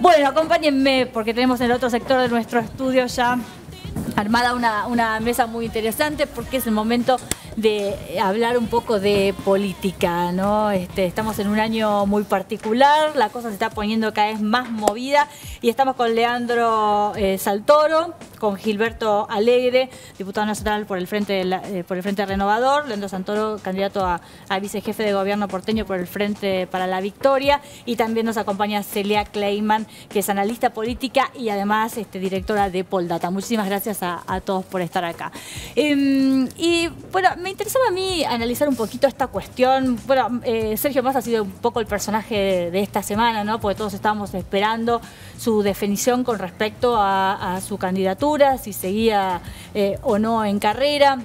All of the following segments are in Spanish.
Bueno, acompáñenme porque tenemos en el otro sector de nuestro estudio ya armada una mesa muy interesante, porque es el momento de hablar un poco de política, ¿no? Estamos en un año muy particular, la cosa se está poniendo cada vez más movida y estamos con Leandro Saltoro, con Gilberto Alegre, diputado nacional por el Frente Renovador, Leandro Saltoro, candidato a vicejefe de gobierno porteño por el Frente para la Victoria, y también nos acompaña Celia Kleiman, que es analista política y además directora de Poldata. Muchísimas gracias a todos por estar acá. Y bueno, me interesaba a mí analizar un poquito esta cuestión. Bueno, Sergio Massa ha sido un poco el personaje de esta semana, ¿no? Porque todos estábamos esperando su definición con respecto a su candidatura, si seguía o no en carrera.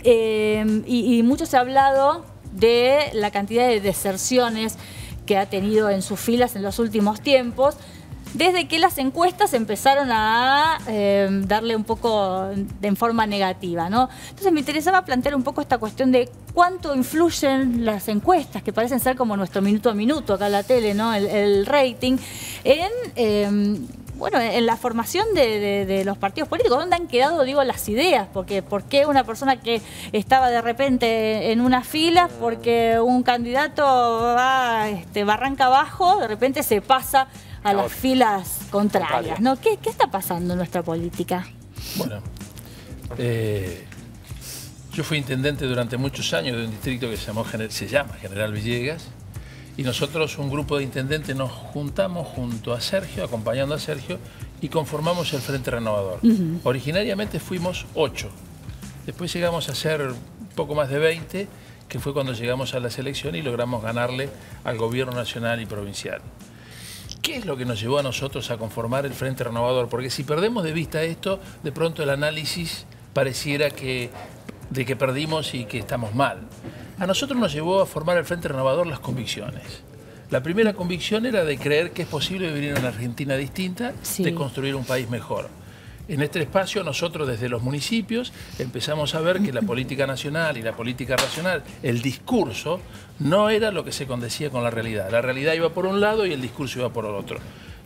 Y mucho se ha hablado de la cantidad de deserciones que ha tenido en sus filas en los últimos tiempos, desde que las encuestas empezaron a darle un poco en forma negativa, ¿no? Entonces me interesaba plantear un poco esta cuestión de cuánto influyen las encuestas, que parecen ser como nuestro minuto a minuto acá en la tele, ¿no? El rating, bueno, en la formación de los partidos políticos. ¿Dónde han quedado, digo, las ideas? Porque ¿por qué una persona que estaba de repente en una fila, porque un candidato va barranca abajo, de repente se pasa a las filas contrarias, ¿no? ¿Qué está pasando en nuestra política? Bueno, yo fui intendente durante muchos años de un distrito que se llama General Villegas, y nosotros, un grupo de intendentes, nos juntamos junto a Sergio, acompañando a Sergio, y conformamos el Frente Renovador. Originariamente fuimos 8, después llegamos a ser un poco más de 20, que fue cuando llegamos a las elecciones y logramos ganarle al gobierno nacional y provincial. ¿Qué es lo que nos llevó a nosotros a conformar el Frente Renovador? Porque si perdemos de vista esto, de pronto el análisis pareciera de que perdimos y que estamos mal. A nosotros nos llevó a formar el Frente Renovador las convicciones. La primera convicción era de creer que es posible vivir en una Argentina distinta, sí, de construir un país mejor. En este espacio nosotros desde los municipios empezamos a ver que la política nacional y la política regional, el discurso, no era lo que se condecía con la realidad. La realidad iba por un lado y el discurso iba por el otro.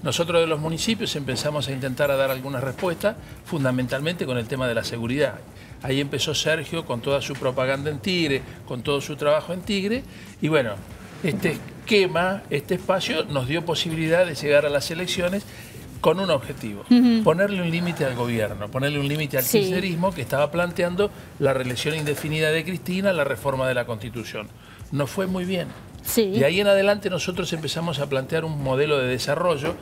Nosotros de los municipios empezamos a intentar dar algunas respuestas, fundamentalmente con el tema de la seguridad. Ahí empezó Sergio con toda su propaganda en Tigre, con todo su trabajo en Tigre, y bueno, este esquema, este espacio nos dio posibilidad de llegar a las elecciones con un objetivo, ponerle un límite al gobierno, ponerle un límite al kirchnerismo, que estaba planteando la reelección indefinida de Cristina, la reforma de la Constitución. Nos fue muy bien. Sí. De ahí en adelante nosotros empezamos a plantear un modelo de desarrollo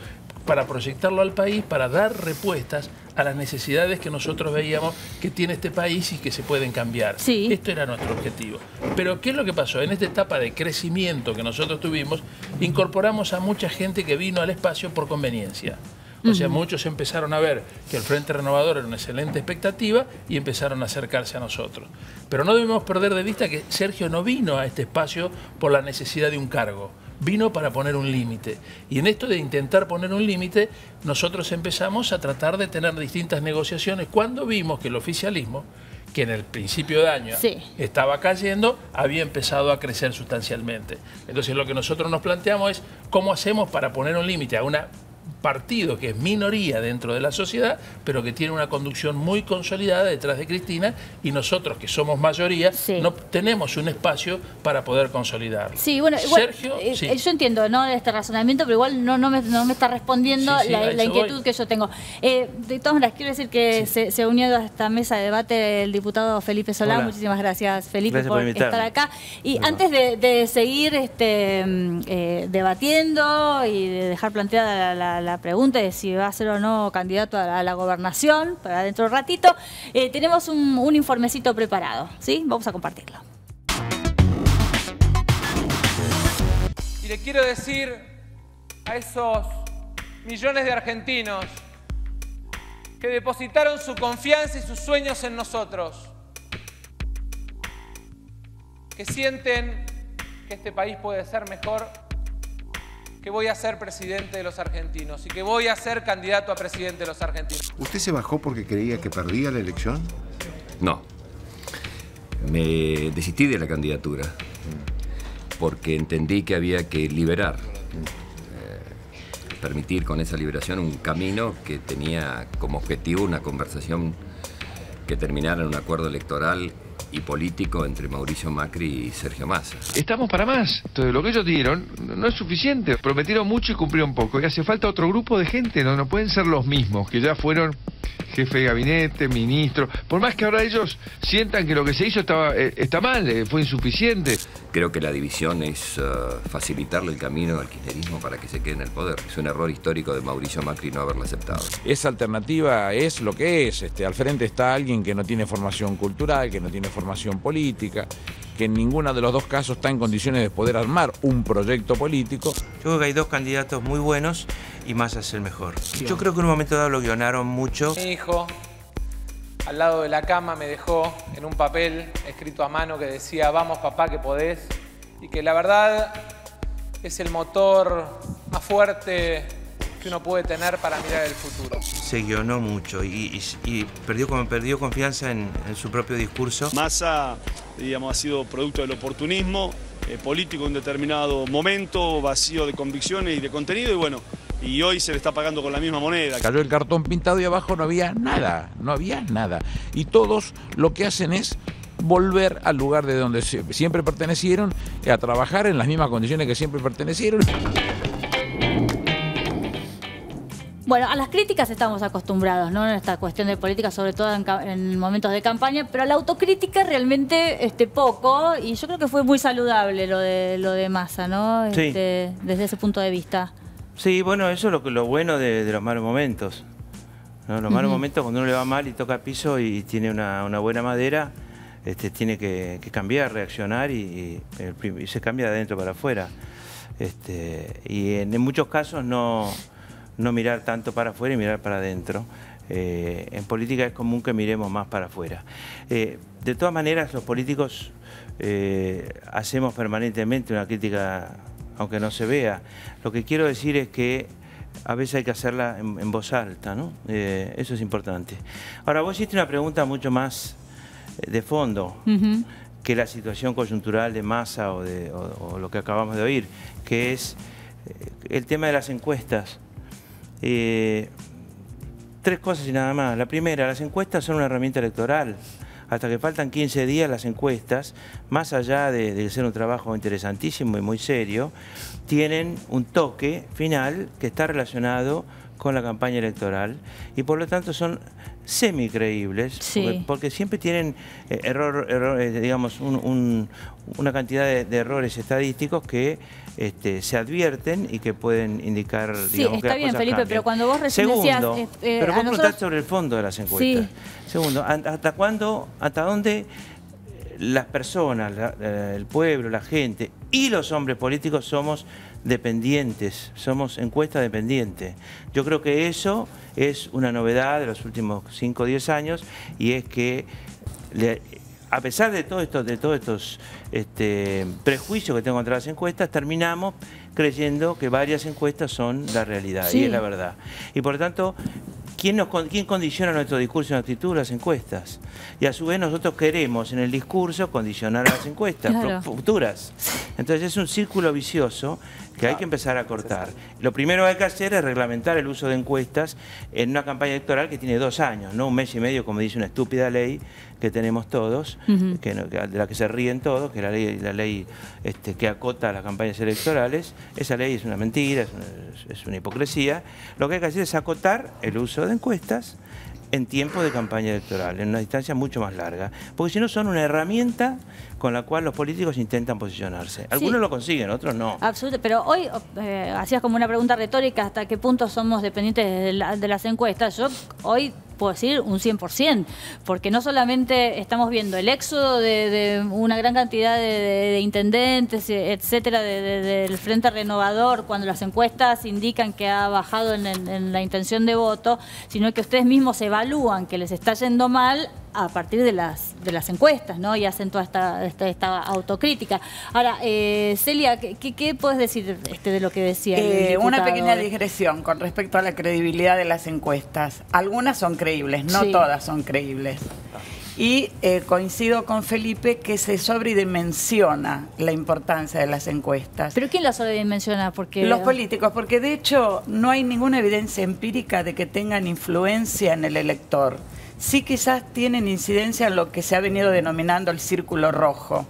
para proyectarlo al país, para dar respuestas a las necesidades que nosotros veíamos que tiene este país y que se pueden cambiar. Sí. Esto era nuestro objetivo. Pero ¿qué es lo que pasó? En esta etapa de crecimiento que nosotros tuvimos, incorporamos a mucha gente que vino al espacio por conveniencia. O sea, muchos empezaron a ver que el Frente Renovador era una excelente expectativa y empezaron a acercarse a nosotros. Pero no debemos perder de vista que Sergio no vino a este espacio por la necesidad de un cargo. Vino para poner un límite. Y en esto de intentar poner un límite, nosotros empezamos a tratar de tener distintas negociaciones. Cuando vimos que el oficialismo, que en el principio de año estaba cayendo, había empezado a crecer sustancialmente. Entonces lo que nosotros nos planteamos es cómo hacemos para poner un límite a un partido que es minoría dentro de la sociedad, pero que tiene una conducción muy consolidada detrás de Cristina, y nosotros, que somos mayoría, no tenemos un espacio para poder consolidar. Sí, bueno, igual, Sergio, yo entiendo, ¿no?, este razonamiento, pero igual no me está respondiendo la inquietud que yo tengo. De todas maneras, quiero decir que se ha unido a esta mesa de debate el diputado Felipe Solá. Hola. Muchísimas gracias, Felipe, por estar acá. Y antes de seguir debatiendo y de dejar planteada la pregunta de si va a ser o no candidato a la gobernación para dentro de un ratito, tenemos un informecito preparado, ¿sí? Vamos a compartirlo. Y le quiero decir a esos millones de argentinos que depositaron su confianza y sus sueños en nosotros, que sienten que este país puede ser mejor, que voy a ser presidente de los argentinos y que voy a ser candidato a presidente de los argentinos. ¿Usted se bajó porque creía que perdía la elección? No. Me desistí de la candidatura porque entendí que había que liberar permitir con esa liberación un camino que tenía como objetivo una conversación que terminara en un acuerdo electoral y político entre Mauricio Macri y Sergio Massa. Estamos para más. Entonces, lo que ellos dieron no es suficiente. Prometieron mucho y cumplieron poco. Y hace falta otro grupo de gente, no pueden ser los mismos, que ya fueron jefe de gabinete, ministro. Por más que ahora ellos sientan que lo que se hizo está mal, fue insuficiente. Creo que la división es facilitarle el camino al kirchnerismo para que se quede en el poder. Es un error histórico de Mauricio Macri no haberla aceptado. Esa alternativa es lo que es. Al frente está alguien que no tiene formación cultural, que no tiene formación política, que en ninguno de los dos casos está en condiciones de poder armar un proyecto político. Yo creo que hay dos candidatos muy buenos y Massa es el mejor. Yo creo que en un momento dado lo guionaron mucho. Mi hijo, al lado de la cama, me dejó en un papel escrito a mano que decía "Vamos papá que podés", y que la verdad es el motor más fuerte que uno puede tener para mirar el futuro. Se guionó mucho y perdió confianza en su propio discurso. Massa, digamos, ha sido producto del oportunismo político en un determinado momento, vacío de convicciones y de contenido, y bueno, y hoy se le está pagando con la misma moneda. Cayó el cartón pintado y abajo no había nada, no había nada. Y todos lo que hacen es volver al lugar de donde siempre pertenecieron, a trabajar en las mismas condiciones que siempre pertenecieron. Bueno, a las críticas estamos acostumbrados, ¿no? En esta cuestión de política, sobre todo en momentos de campaña, pero a la autocrítica realmente poco, y yo creo que fue muy saludable lo de Massa, ¿no? Sí. Desde ese punto de vista. Sí, bueno, eso es lo bueno de los malos momentos, ¿no? Los malos momentos, cuando uno le va mal y toca piso y tiene una buena madera, tiene que cambiar, reaccionar y se cambia de adentro para afuera. Y en muchos casos no mirar tanto para afuera y mirar para adentro. En política es común que miremos más para afuera. De todas maneras, los políticos hacemos permanentemente una crítica, aunque no se vea. Lo que quiero decir es que a veces hay que hacerla en voz alta, ¿no? Eso es importante. Ahora, vos hiciste una pregunta mucho más de fondo que la situación coyuntural de Massa o lo que acabamos de oír, que es el tema de las encuestas. Tres cosas y nada más. La primera, las encuestas son una herramienta electoral. Hasta que faltan 15 días las encuestas, más allá de ser un trabajo interesantísimo y muy serio, tienen un toque final que está relacionado con la campaña electoral y por lo tanto son semi-creíbles, sí, porque siempre tienen digamos, una cantidad de errores estadísticos que se advierten y que pueden indicar, digamos, que está bien, Felipe, cambian. Pero cuando vos recién decías... pero vos preguntás sobre el fondo de las encuestas. Sí. Segundo, ¿hasta dónde las personas, el pueblo, la gente y los hombres políticos somos dependientes, somos encuesta dependiente? Yo creo que eso es una novedad de los últimos 5 o 10 años, y es que a pesar de todos estos prejuicios que tengo contra las encuestas, terminamos creyendo que varias encuestas son la realidad, sí, y es la verdad. Y por lo tanto, ¿quién condiciona nuestro discurso y nuestra actitud? Las encuestas. Y a su vez nosotros queremos en el discurso condicionar a las encuestas futuras. Entonces es un círculo vicioso que hay que empezar a cortar. Lo primero que hay que hacer es reglamentar el uso de encuestas en una campaña electoral que tiene 2 años, no 1 mes y medio, como dice una estúpida ley que tenemos todos, de la que se ríen todos, que es la ley que acota las campañas electorales. Esa ley es una mentira, es una hipocresía. Lo que hay que hacer es acotar el uso de encuestas en tiempo de campaña electoral, en una distancia mucho más larga, porque si no son una herramienta con la cual los políticos intentan posicionarse. Algunos lo consiguen, otros no. Absolutamente, pero hoy hacías como una pregunta retórica, ¿hasta qué punto somos dependientes de las encuestas? Yo hoy puedo decir un 100%, porque no solamente estamos viendo el éxodo de una gran cantidad de intendentes, etcétera, del Frente Renovador, cuando las encuestas indican que ha bajado en la intención de voto, sino que ustedes mismos evalúan que les está yendo mal a partir de las encuestas, ¿no? Y hacen toda esta autocrítica. Ahora, Celia, ¿qué puedes decir de lo que decía el diputado? Una pequeña digresión con respecto a la credibilidad de las encuestas. Algunas son creíbles, no todas son creíbles. Y coincido con Felipe que se sobredimensiona la importancia de las encuestas. ¿Pero quién la sobredimensiona? Porque... Los políticos, porque de hecho no hay ninguna evidencia empírica de que tengan influencia en el elector. Sí quizás tienen incidencia en lo que se ha venido denominando el círculo rojo,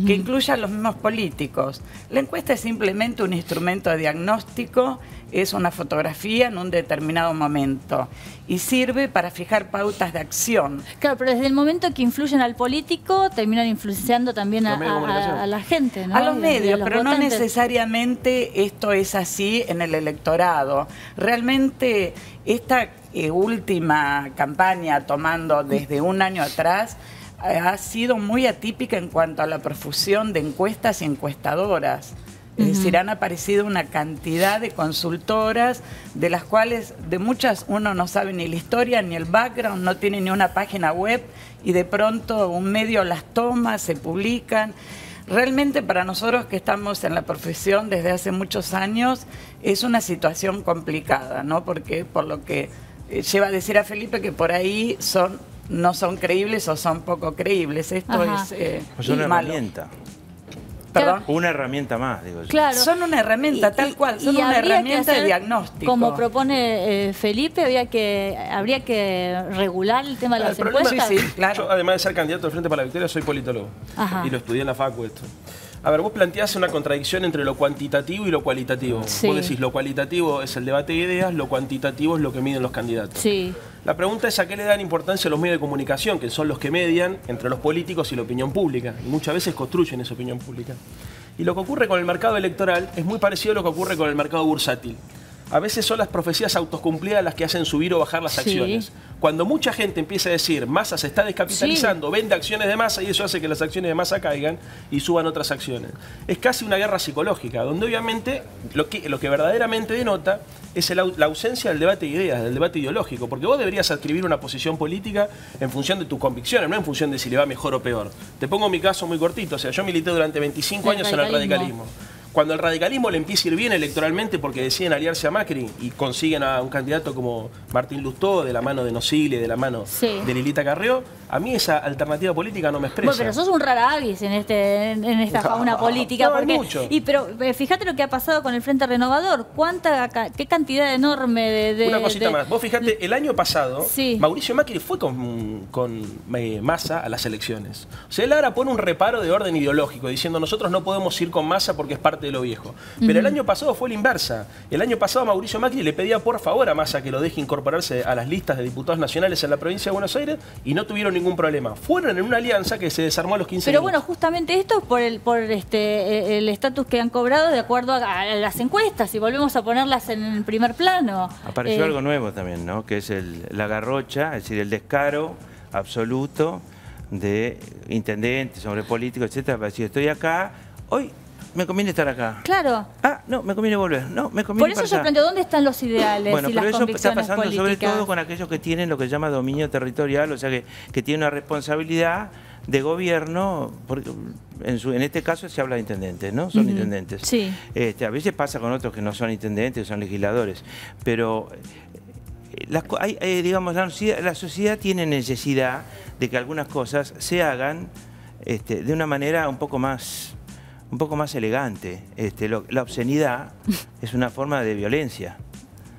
que incluye a los mismos políticos. La encuesta es simplemente un instrumento de diagnóstico, es una fotografía en un determinado momento y sirve para fijar pautas de acción. Claro, pero desde el momento que influyen al político, terminan influenciando también a la gente, ¿no? A los medios, los pero votantes. no necesariamente esto es así en el electorado. Realmente esta última campaña, tomando desde un año atrás, ha sido muy atípica en cuanto a la profusión de encuestas y encuestadoras. Es decir, han aparecido una cantidad de consultoras, de las cuales de muchas uno no sabe ni la historia ni el background, no tiene ni una página web y de pronto un medio las toma, se publican. Realmente para nosotros que estamos en la profesión desde hace muchos años es una situación complicada, ¿no? Porque por lo que lleva a decir a Felipe que por ahí no son creíbles o son poco creíbles. Esto es una malo. herramienta. ¿Perdón? Una herramienta más, digo yo. Claro. Son una herramienta, tal cual, son una herramienta de diagnóstico. Como propone Felipe, habría que regular el tema de las encuestas. Sí, claro. Yo, además de ser candidato al Frente para la Victoria, soy politólogo. Ajá. Y lo estudié en la facu esto. A ver, vos planteás una contradicción entre lo cuantitativo y lo cualitativo. Sí. Vos decís, lo cualitativo es el debate de ideas, lo cuantitativo es lo que miden los candidatos. Sí. La pregunta es a qué le dan importancia los medios de comunicación, que son los que median entre los políticos y la opinión pública. Y muchas veces construyen esa opinión pública. Y lo que ocurre con el mercado electoral es muy parecido a lo que ocurre con el mercado bursátil. A veces son las profecías autocumplidas las que hacen subir o bajar las acciones. Cuando mucha gente empieza a decir Massa se está descapitalizando, vende acciones de Massa y eso hace que las acciones de Massa caigan y suban otras acciones. Es casi una guerra psicológica, donde obviamente lo que verdaderamente denota es la ausencia del debate de ideas, del debate ideológico, porque vos deberías adscribir una posición política en función de tus convicciones, no en función de si le va mejor o peor. Te pongo mi caso muy cortito, o sea, yo milité durante 25 años en el radicalismo. Cuando el radicalismo le empieza a ir bien electoralmente porque deciden aliarse a Macri y consiguen a un candidato como Martín Lustó, de la mano de Nocili, de la mano de Lilita Carrió, a mí esa alternativa política no me expresa. Bueno, pero sos un rara avis en esta fauna política. No, hay porque, mucho. Pero fíjate lo que ha pasado con el Frente Renovador. ¿Qué cantidad enorme de... Una cosita más. Vos fijate, el año pasado, Mauricio Macri fue con Massa a las elecciones. O sea, él ahora pone un reparo de orden ideológico, diciendo nosotros no podemos ir con Massa porque es parte de lo viejo. Pero el año pasado fue la inversa. El año pasado Mauricio Macri le pedía por favor a Massa que lo deje incorporarse a las listas de diputados nacionales en la provincia de Buenos Aires y no tuvieron ningún problema. Fueron en una alianza que se desarmó a los 15 Pero minutos. bueno, justamente esto es por el estatus que han cobrado de acuerdo a las encuestas y volvemos a ponerlas en primer plano. Apareció algo nuevo también, ¿no? Que es la garrocha, es decir, el descaro absoluto de intendentes, hombres políticos, etcétera, para decir, estoy acá, hoy me conviene estar acá. Claro. Ah, no, me conviene volver. No, me conviene Por eso yo planteo, ¿dónde están los ideales bueno, y pero las eso está convicciones pasando políticas? sobre todo con aquellos que tienen lo que se llama dominio territorial, o sea, que tienen una responsabilidad de gobierno, porque en este caso se habla de intendentes, ¿no? Son intendentes. Sí. A veces pasa con otros que no son intendentes, son legisladores, pero digamos, la sociedad tiene necesidad de que algunas cosas se hagan de una manera un poco más elegante. La obscenidad es una forma de violencia.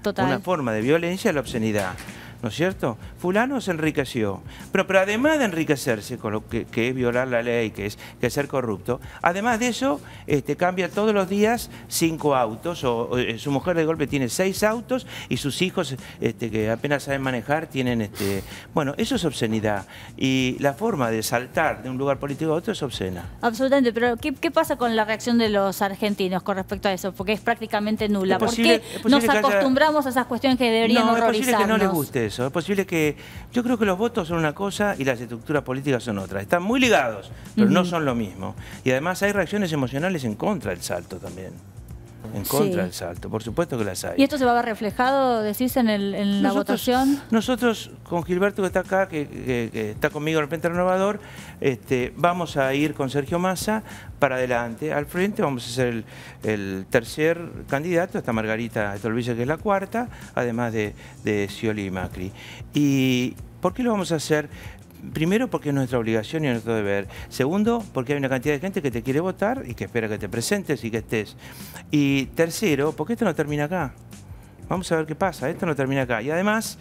Total. Una forma de violencia es la obscenidad. ¿No es cierto? Fulano se enriqueció. Pero además de enriquecerse con lo que es violar la ley, que es ser corrupto, además de eso, cambia todos los días 5 autos, o su mujer de golpe tiene 6 autos, y sus hijos, que apenas saben manejar, tienen... Bueno, eso es obscenidad. Y la forma de saltar de un lugar político a otro es obscena. Absolutamente, pero ¿qué pasa con la reacción de los argentinos con respecto a eso? Porque es prácticamente nula. ¿Por qué nos acostumbramos a esas cuestiones que deberían horrorizarnos? Es posible que no les guste eso. Es posible que... Yo creo que los votos son una cosa y las estructuras políticas son otra. Están muy ligados, pero no son lo mismo. Y además hay reacciones emocionales en contra del salto también. En contra del salto, por supuesto que las hay. ¿Y esto se va a ver reflejado, decís, en la votación? Nosotros, con Gilberto que está acá, que está conmigo en el Frente Renovador, vamos a ir con Sergio Massa para adelante, al frente. Vamos a ser el tercer candidato, está Margarita Stolbizer, que es la cuarta, además de Scioli y Macri. ¿Y por qué lo vamos a hacer? Primero, porque es nuestra obligación y nuestro deber. Segundo, porque hay una cantidad de gente que te quiere votar y que espera que te presentes y que estés. Y tercero, porque esto no termina acá. Vamos a ver qué pasa, esto no termina acá. Y además,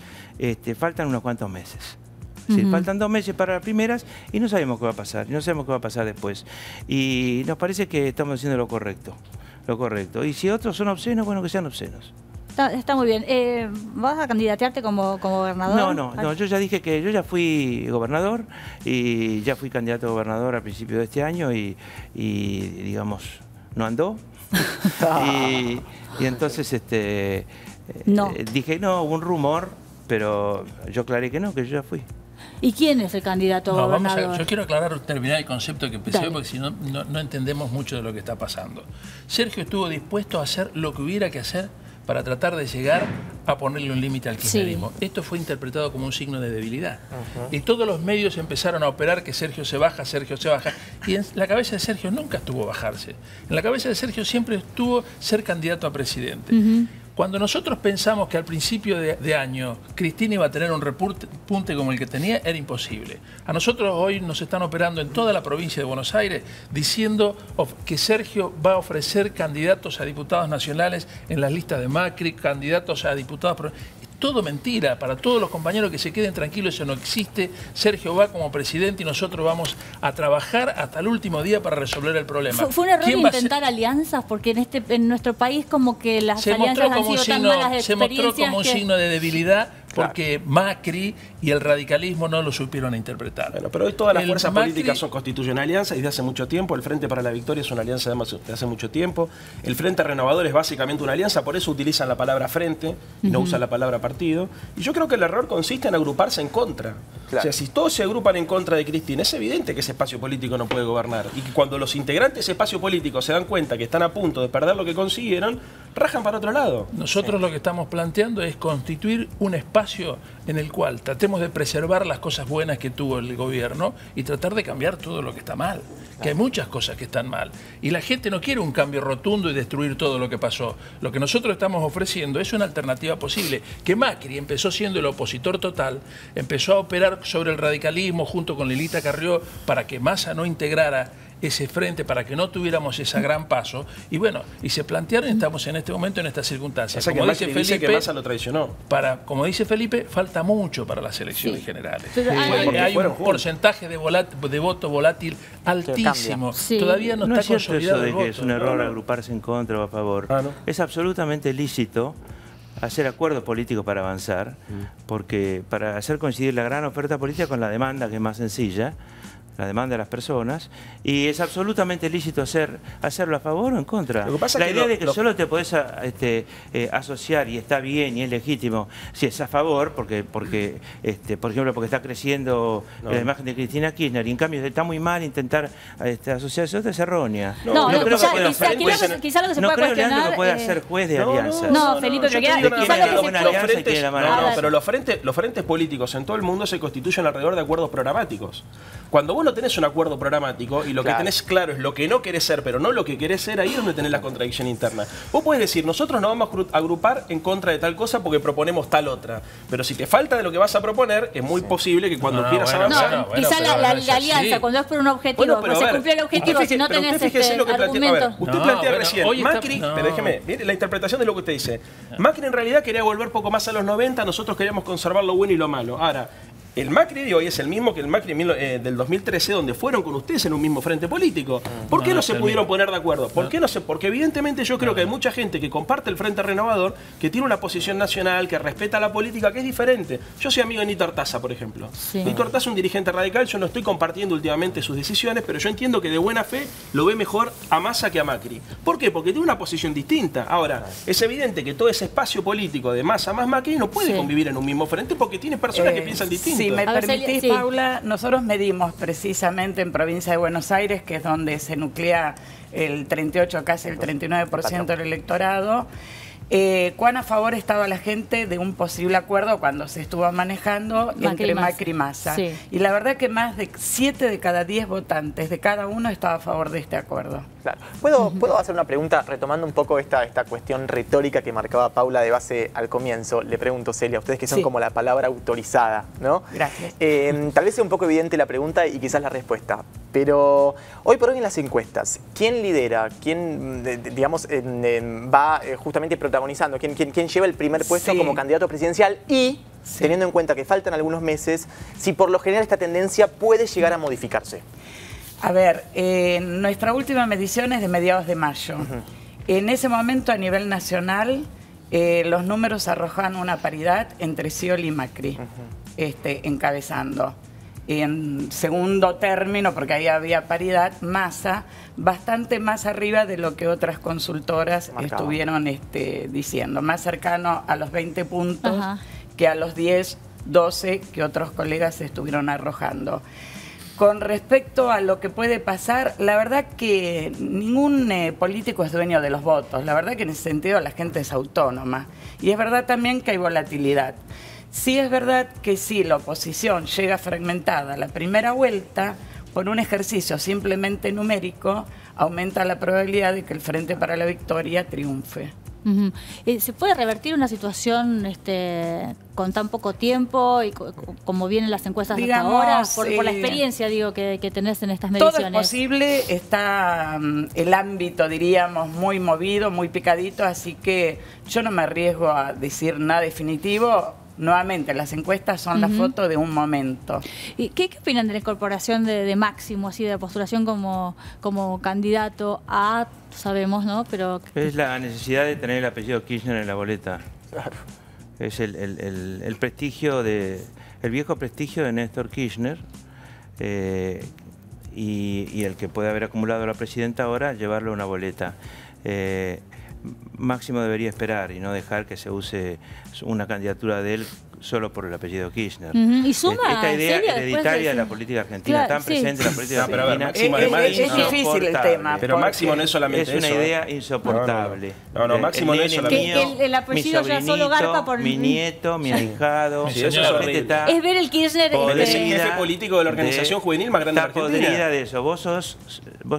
faltan unos cuantos meses. Es decir, faltan 2 meses para las primeras y no sabemos qué va a pasar, y no sabemos qué va a pasar después. Y nos parece que estamos haciendo lo correcto. Y si otros son obscenos, bueno, que sean obscenos. Está muy bien. ¿Vas a candidatearte como gobernador? No, yo ya dije que yo ya fui gobernador y ya fui candidato a gobernador al principio de este año y digamos, no andó. y entonces dije, no, hubo un rumor, pero yo aclaré que no, que yo ya fui. ¿Y quién es el candidato a gobernador? Yo quiero terminar el concepto que empecé, porque si no, no entendemos mucho de lo que está pasando. Sergio estuvo dispuesto a hacer lo que hubiera que hacer para tratar de llegar a ponerle un límite al kirchnerismo. Sí. Esto fue interpretado como un signo de debilidad. Y todos los medios empezaron a operar que Sergio se baja. Y en la cabeza de Sergio nunca estuvo bajarse. En la cabeza de Sergio siempre estuvo ser candidato a presidente. Cuando nosotros pensamos que al principio de año Cristina iba a tener un repunte como el que tenía, era imposible. A nosotros hoy nos están operando en toda la provincia de Buenos Aires diciendo que Sergio va a ofrecer candidatos a diputados nacionales en las listas de Macri, candidatos a diputados... Todo mentira, para todos los compañeros que se queden tranquilos, eso no existe. Sergio va como presidente y nosotros vamos a trabajar hasta el último día para resolver el problema. ¿Fue un error intentar alianzas? Porque en nuestro país como que las alianzas han sido tan malas experiencias. Se mostró como un signo de debilidad porque Macri y el radicalismo no lo supieron interpretar. Bueno, pero hoy todas las fuerzas políticas son constituyen alianzas desde hace mucho tiempo. El Frente para la Victoria es una alianza de hace mucho tiempo. El Frente Renovador es básicamente una alianza, por eso utilizan la palabra frente y no usan la palabra partido. Y yo creo que el error consiste en agruparse en contra. Claro. O sea, si todos se agrupan en contra de Cristina, es evidente que ese espacio político no puede gobernar. Y que cuando los integrantes de ese espacio político se dan cuenta que están a punto de perder lo que consiguieron, rajan para otro lado. Nosotros lo que estamos planteando es constituir un espacio en el cual tratemos de preservar las cosas buenas que tuvo el gobierno y tratar de cambiar todo lo que está mal, que hay muchas cosas que están mal y la gente no quiere un cambio rotundo y destruir todo lo que pasó. Lo que nosotros estamos ofreciendo es una alternativa posible, que Macri empezó siendo el opositor total, empezó a operar sobre el radicalismo junto con Lilita Carrió para que Massa no integrara ese frente, para que no tuviéramos ese gran paso, y bueno, y se plantearon, estamos en este momento en estas circunstancias. Como dice Felipe, que Massa lo traicionó. Como dice Felipe, falta mucho para las elecciones generales. Hay un porcentaje de voto volátil altísimo. Todavía no está consolidado el voto. Es un error agruparse en contra o a favor. Es absolutamente lícito hacer acuerdos políticos para avanzar, porque para hacer coincidir la gran oferta política con la demanda, que es más sencilla, la demanda de las personas, y es absolutamente lícito hacerlo a favor o en contra. La idea de que solo te podés asociar, y está bien y es legítimo, si es a favor, porque por ejemplo, porque está creciendo la imagen de Cristina Kirchner, y en cambio está muy mal intentar asociarse a otra, es errónea. No creo que pueda ser juez de alianzas. No, Felipe, pero los frentes políticos en todo el mundo se constituyen alrededor de acuerdos programáticos. Cuando vos no tenés un acuerdo programático y lo que tenés claro es lo que no querés ser, pero no lo que querés ser, ahí es donde tenés la contradicción interna. Vos podés decir, nosotros nos vamos a agrupar en contra de tal cosa porque proponemos tal otra. Pero si te falta de lo que vas a proponer, es muy posible que cuando quieras avanzar... quizá la alianza, cuando es por un objetivo, no se cumplió el objetivo, si no tenés argumentos... Usted plantea recién, Macri, pero déjeme, mire la interpretación de lo que usted dice. Macri en realidad quería volver poco más a los 90, nosotros queríamos conservar lo bueno y lo malo. Ahora, el Macri de hoy es el mismo que el Macri del 2013, donde fueron con ustedes en un mismo frente político. ¿Por qué no se pudieron poner de acuerdo? ¿Por qué no se? Porque evidentemente yo creo que hay mucha gente que comparte el Frente Renovador, que tiene una posición nacional, que respeta la política, que es diferente. Yo soy amigo de Nito Artaza, por ejemplo. Nito Artaza es un dirigente radical, yo no estoy compartiendo últimamente sus decisiones, pero yo entiendo que de buena fe lo ve mejor a Massa que a Macri. ¿Por qué? Porque tiene una posición distinta. Ahora, es evidente que todo ese espacio político de Massa más Macri no puede convivir en un mismo frente porque tiene personas que piensan distinto. Si me permitís, Paula, nosotros medimos precisamente en provincia de Buenos Aires, que es donde se nuclea el 38, casi el 39% del electorado, cuán a favor estaba la gente de un posible acuerdo cuando se estuvo manejando entre Macri y Massa. Y la verdad que más de 7 de cada 10 votantes de cada uno estaba a favor de este acuerdo. Claro. ¿Puedo hacer una pregunta retomando un poco esta cuestión retórica que marcaba Paula de base al comienzo? Le pregunto, Celia, a ustedes que son como la palabra autorizada, ¿no? Gracias. Tal vez sea un poco evidente la pregunta y quizás la respuesta, pero hoy por hoy en las encuestas, ¿quién lidera? ¿Quién, digamos, va justamente protagonizando? ¿Quién lleva el primer puesto como candidato presidencial? Y, teniendo en cuenta que faltan algunos meses, si por lo general esta tendencia puede llegar a modificarse. A ver, nuestra última medición es de mediados de mayo. En ese momento, a nivel nacional, los números arrojan una paridad entre Scioli y Macri, encabezando. En segundo término, porque ahí había paridad, Massa, bastante más arriba de lo que otras consultoras estuvieron diciendo, más cercano a los 20 puntos que a los 10, 12 que otros colegas estuvieron arrojando. Con respecto a lo que puede pasar, la verdad que ningún político es dueño de los votos. La verdad que en ese sentido la gente es autónoma. Y es verdad también que hay volatilidad. Sí es verdad que si la oposición llega fragmentada a la primera vuelta, por un ejercicio simplemente numérico, aumenta la probabilidad de que el Frente para la Victoria triunfe. ¿Se puede revertir una situación con tan poco tiempo y como vienen las encuestas hasta ahora? Por la experiencia digo que tenés en estas mediciones. Todo es posible, está el ámbito, diríamos, muy movido, muy picadito, así que yo no me arriesgo a decir nada definitivo. Nuevamente, las encuestas son la foto de un momento. ¿Y qué opinan de la incorporación de Máximo, así de la postulación como candidato a, sabemos, ¿no? Pero es la necesidad de tener el apellido Kirchner en la boleta. Claro. Es el prestigio el viejo prestigio de Néstor Kirchner y el que puede haber acumulado la presidenta ahora, llevarlo a una boleta. Máximo debería esperar y no dejar que se use una candidatura de él solo por el apellido Kirchner. Y suma, esta idea hereditaria de la política argentina, tan presente en la política argentina, es difícil el tema. Pero Máximo no es solamente eso. Es una idea insoportable. No, Máximo no es solamente el apellido ya solo garpa por mi nieto, mi ahijado. Es ver el Kirchner. Es el jefe político de la organización juvenil más grande de Argentina. Está podrida de eso. Vos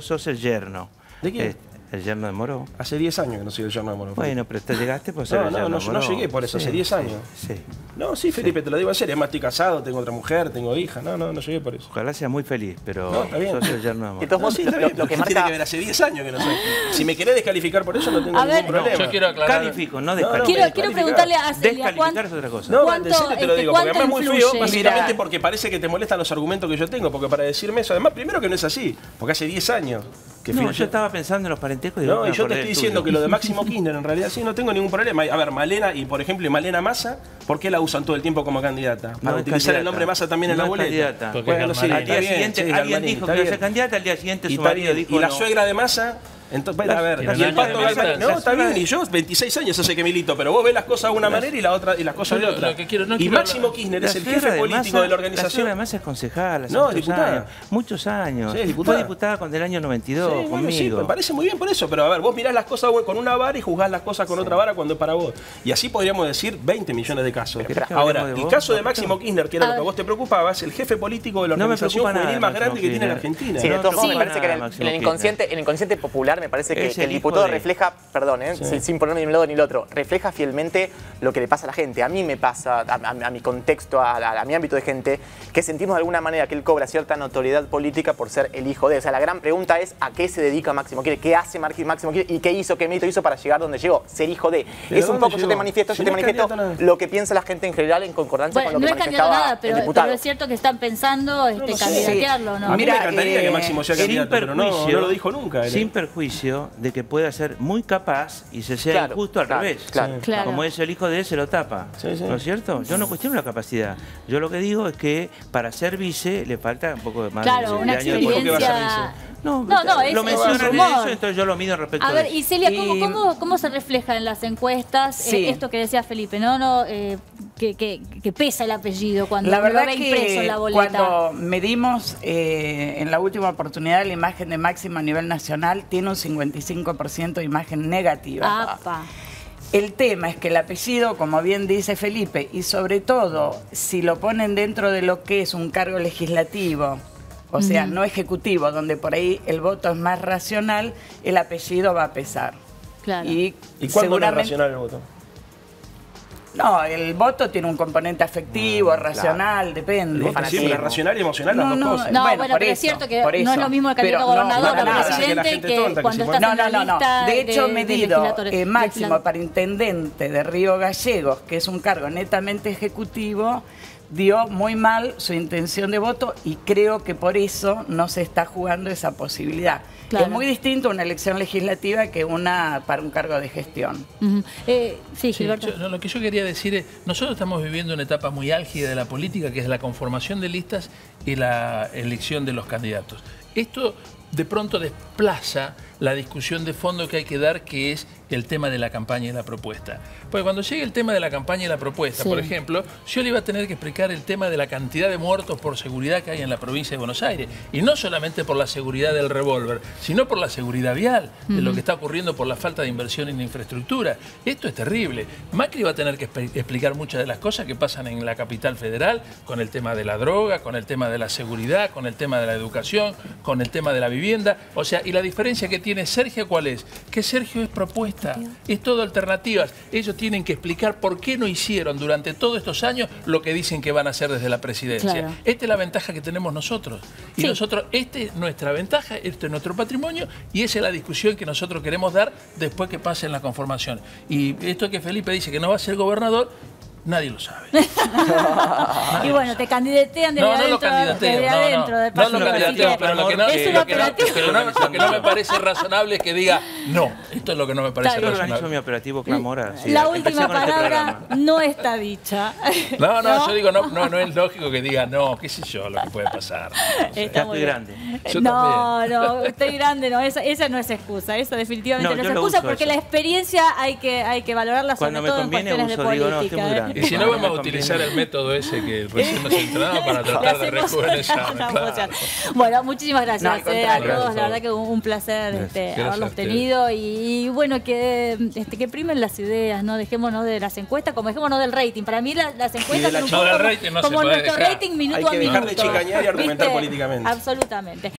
sos el yerno. ¿De quién? ¿El yerno de Moró? Hace 10 años que no soy el yerno de Moró. Bueno, pero te llegaste por ser el yerno de Moró. No llegué por eso, hace 10 años. Sí. No, sí, Felipe, te lo digo en serio. Además, estoy casado, tengo otra mujer, tengo hija. No llegué por eso. Ojalá seas muy feliz, pero está bien. sos el yerno de Moró. Entonces, está bien. Lo que tiene que ver hace 10 años que no soy. Si me querés descalificar por eso, no tengo ningún problema. Yo quiero aclarar. Califico, no descalifico. Quiero preguntarle a Celia, descalificar es otra cosa. No, en serio te lo digo, porque además es muy feo, básicamente porque parece que te molestan los argumentos que yo tengo, porque para decirme eso, además, primero que no es así, porque hace 10 años que yo estaba pensando en los parentescos. Y yo te estoy diciendo que lo de Máximo Kirchner, en realidad sí, no tengo ningún problema. A ver, Malena, y por ejemplo, Malena Massa, ¿por qué la usan todo el tiempo como candidata? Para utilizar el nombre Massa también en la boleta. Bueno, al día siguiente alguien dijo que iba a ser candidata, al día siguiente su marido dijo. Y la suegra de Massa. Entonces, a ver, y el Pato Galván, no, está bien, y yo 26 años hace que milito, pero vos ves las cosas de una manera y las cosas de otra. Y Máximo Kirchner es el jefe político de la organización. Además es concejal, no, diputada. Muchos años. Sí, diputada. Fue diputada con el año 92 conmigo. Sí, me parece muy bien por eso, pero a ver, vos mirás las cosas con una vara y juzgás las cosas con otra vara cuando es para vos. Y así podríamos decir 20 millones de casos. Ahora, el caso de Máximo Kirchner, que era lo que a vos te preocupaba, es el jefe político de la organización juvenil más grande que tiene la Argentina. Sí, de todos modos me parece que en el inconsciente popular me parece que el diputado refleja, perdón, sin ponerme ni un lado ni el otro, refleja fielmente lo que le pasa a la gente. A mí me pasa, a mi contexto, a mi ámbito de gente, que sentimos de alguna manera que él cobra cierta notoriedad política por ser el hijo de. O sea, la gran pregunta es ¿a qué se dedica Máximo Kirchner? ¿Qué hace Máximo Kirchner? ¿Y qué hizo, qué mérito hizo para llegar donde llegó? Ser hijo de. Es un poco, yo te manifiesto lo que piensa la gente en general en concordancia con lo que manifestaba el diputado. Pero es cierto que están pensando candidatearlo, ¿no? A mí me encantaría que Máximo sea candidato, pero no lo dijo nunca. Sin perjuicio de que pueda ser muy capaz y se sea injusto al revés. Como es el hijo de él, se lo tapa. ¿No es cierto? Yo no cuestiono la capacidad. Yo lo que digo es que para ser vice le falta un poco más de una experiencia. No, lo mencionan en eso, entonces yo lo mido respecto a ver, y Celia, ¿cómo se refleja en las encuestas esto que decía Felipe, que pesa el apellido cuando la verdad lo ve impreso en la boleta? Cuando medimos en la última oportunidad la imagen de Máximo a nivel nacional, tiene un 55% de imagen negativa. El tema es que el apellido, como bien dice Felipe, y sobre todo si lo ponen dentro de lo que es un cargo legislativo, o sea, no ejecutivo, donde por ahí el voto es más racional, el apellido va a pesar. Claro. ¿Y cuándo no es racional el voto? No, el voto tiene un componente afectivo, racional, depende. Siempre racional y emocional las dos cosas. No, bueno, pero es cierto que no es lo mismo el candidato gobernador o presidente que cuando estás en la lista de hecho, medido máximo para para intendente de Río Gallegos, que es un cargo netamente ejecutivo, dio muy mal su intención de voto y creo que por eso no se está jugando esa posibilidad. Claro. Es muy distinto una elección legislativa que una para un cargo de gestión. Sí, Gilberto. Lo que yo quería decir es, nosotros estamos viviendo una etapa muy álgida de la política, que es la conformación de listas y la elección de los candidatos. Esto de pronto desplaza la discusión de fondo que hay que dar, que es el tema de la campaña y la propuesta. Porque cuando llegue el tema de la campaña y la propuesta, por ejemplo, yo le iba a tener que explicar el tema de la cantidad de muertos por seguridad que hay en la provincia de Buenos Aires. Y no solamente por la seguridad del revólver, sino por la seguridad vial, de lo que está ocurriendo por la falta de inversión en infraestructura. Esto es terrible. Macri va a tener que explicar muchas de las cosas que pasan en la capital federal, con el tema de la droga, con el tema de la seguridad, con el tema de la educación, con el tema de la vivienda. O sea, y la diferencia que tiene Sergio, ¿cuál es? Que Sergio es propuesta, es todo alternativas. Ellos tienen que explicar por qué no hicieron durante todos estos años lo que dicen que van a hacer desde la presidencia. Claro. Esta es la ventaja que tenemos nosotros. Y nosotros, esta es nuestra ventaja, este es nuestro patrimonio y esa es la discusión que nosotros queremos dar después que pase en la conformación. Y esto que Felipe dice que no va a ser gobernador, nadie lo sabe. Y bueno, te candidatean desde adentro. No lo candidateo, pero lo que no me parece razonable es que diga no. Esto es lo que no me parece razonable. Yo organizo mi operativo Clamora. La última palabra no está dicha. No, yo digo no es lógico que diga no, qué sé yo, lo que puede pasar. Estoy grande. No, estoy grande, no, esa no es excusa, esa definitivamente no es excusa, porque la experiencia hay que valorarla sobre todo en cuestiones de política. Y si no, vamos a utilizar el método ese que recién nos entrenaba para tratar de rejuvenecer. Claro. Bueno, muchísimas gracias a todos. La verdad que un placer haberlos tenido. Y bueno, que primen las ideas, ¿no? Dejémonos de las encuestas, como dejémonos del rating. Para mí las encuestas son un poco como nuestro rating minuto a minuto. Hay que dejar de chicañar y argumentar políticamente. Absolutamente.